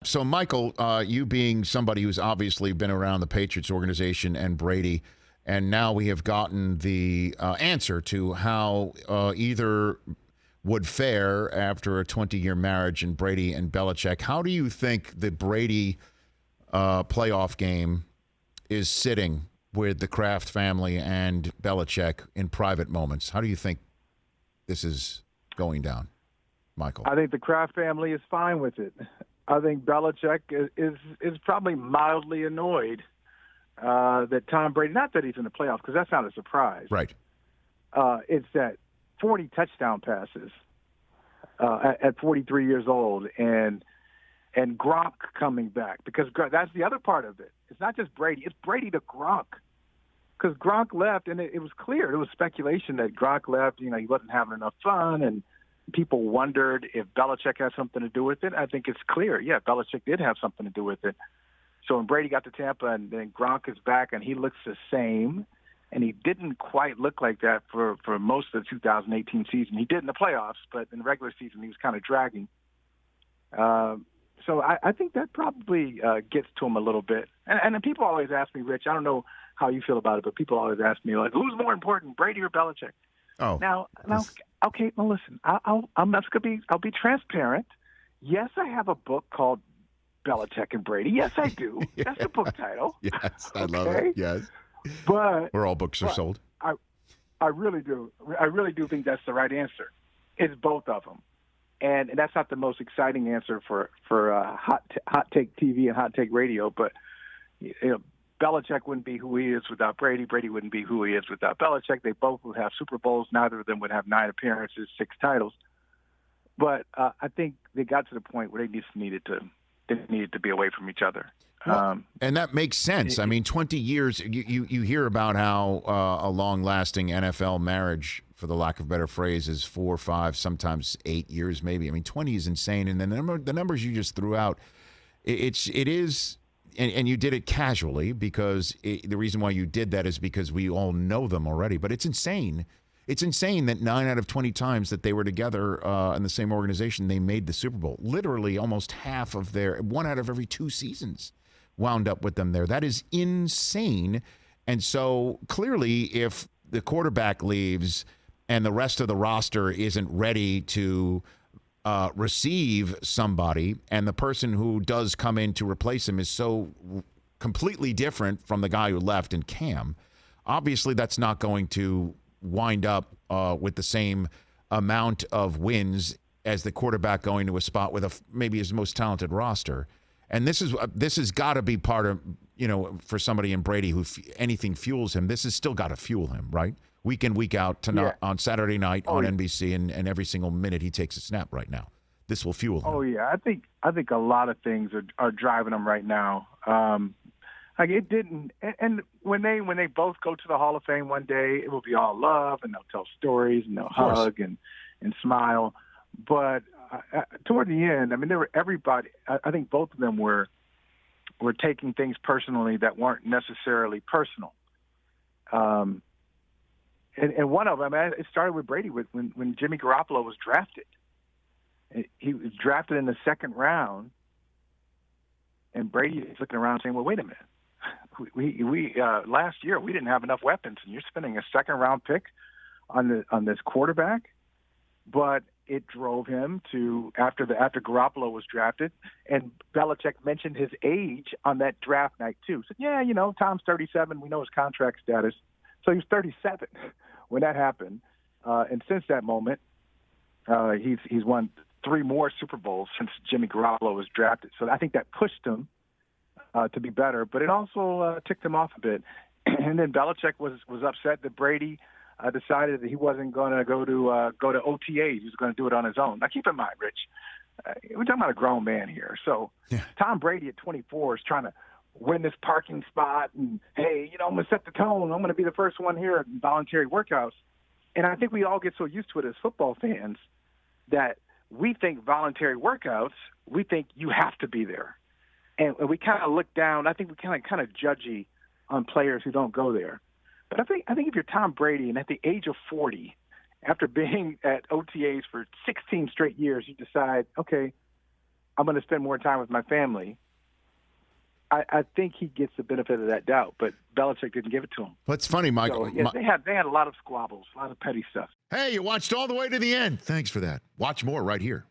So, Michael, you being somebody who's obviously been around the Patriots organization and Brady, and now we have gotten the answer to how either would fare after a 20-year marriage in Brady and Belichick. How do you think the Brady playoff game is sitting with the Kraft family and Belichick in private moments? How do you think this is going down, Michael? I think the Kraft family is fine with it. I think Belichick is probably mildly annoyed that Tom Brady, not that he's in the playoffs, because that's not a surprise. Right. It's that 40 touchdown passes at 43 years old and Gronk coming back, because that's the other part of it. It's not just Brady. It's Brady to Gronk, because Gronk left, and it was clear. It was speculation that Gronk left. He wasn't having enough fun, and people wondered if Belichick had something to do with it. I think it's clear. Yeah, Belichick did have something to do with it. So when Brady got to Tampa and then Gronk is back and he looks the same, and he didn't quite look like that for most of the 2018 season. He did in the playoffs, but in the regular season he was kind of dragging. So I think that probably gets to him a little bit. And then people always ask me, Rich, I don't know how you feel about it, but people always ask me, like, who's more important, Brady or Belichick? Oh, Now, okay. Well, listen. I'll be transparent. Yes, I have a book called Belichick and Brady. Yes, I do. Yeah. That's the book title. Yes, I love it. Yes, but where all books are sold. I really do. I really do think that's the right answer. It's both of them, and that's not the most exciting answer for hot take TV and hot take radio. But Belichick wouldn't be who he is without Brady. Brady wouldn't be who he is without Belichick. They both would have Super Bowls. Neither of them would have 9 appearances, 6 titles. But I think they got to the point where they needed to be away from each other. And that makes sense. I mean, 20 years, you hear about how a long-lasting NFL marriage, for the lack of a better phrase, is 4, 5, sometimes 8 years maybe. I mean, 20 is insane. And then the numbers you just threw out, it is... And you did it casually, because the reason why you did that is because we all know them already. But it's insane. It's insane that 9 out of 20 times that they were together in the same organization, they made the Super Bowl. Literally almost half of 1 out of every 2 seasons wound up with them there. That is insane. And so clearly, if the quarterback leaves and the rest of the roster isn't ready to receive somebody, and the person who does come in to replace him is so completely different from the guy who left in Cam, obviously that's not going to wind up with the same amount of wins as the quarterback going to a spot with maybe his most talented roster. And this has got to be part of, for somebody in Brady who anything fuels him, this has still got to fuel him, right? Week in, week out, on Saturday night on NBC, and every single minute he takes a snap right now. This will fuel him. Oh, yeah. I think a lot of things are driving him right now. Like it didn't, and when they both go to the Hall of Fame one day, it will be all love, and they'll tell stories, and they'll hug and smile. But toward the end, I mean, there were everybody. I think both of them were taking things personally that weren't necessarily personal. And one of them, it started with Brady when Jimmy Garoppolo was drafted. He was drafted in the 2nd round, and Brady is looking around saying, "Well, wait a minute. We last year we didn't have enough weapons, and you're spending a 2nd round pick on this quarterback." But it drove him to after Garoppolo was drafted, and Belichick mentioned his age on that draft night too. Said, "Yeah, Tom's 37. We know his contract status." So he was 37 when that happened, and since that moment, he's won 3 more Super Bowls since Jimmy Garoppolo was drafted. So I think that pushed him to be better, but it also ticked him off a bit. And then Belichick was upset that Brady decided that he wasn't going to go to OTAs. He was going to do it on his own. Now, keep in mind, Rich, we're talking about a grown man here. So Tom Brady at 24 is trying to win this parking spot, and hey, I'm going to set the tone. I'm going to be the first one here at voluntary workouts. And I think we all get so used to it as football fans that we think voluntary workouts, we think you have to be there. And we kind of look down. I think we kind of judgy on players who don't go there. But I think if you're Tom Brady and at the age of 40, after being at OTAs for 16 straight years, you decide, okay, I'm going to spend more time with my family. I think he gets the benefit of that doubt, but Belichick didn't give it to him. But it's funny, Michael. So, yes, they had a lot of squabbles, a lot of petty stuff. Hey, you watched all the way to the end. Thanks for that. Watch more right here.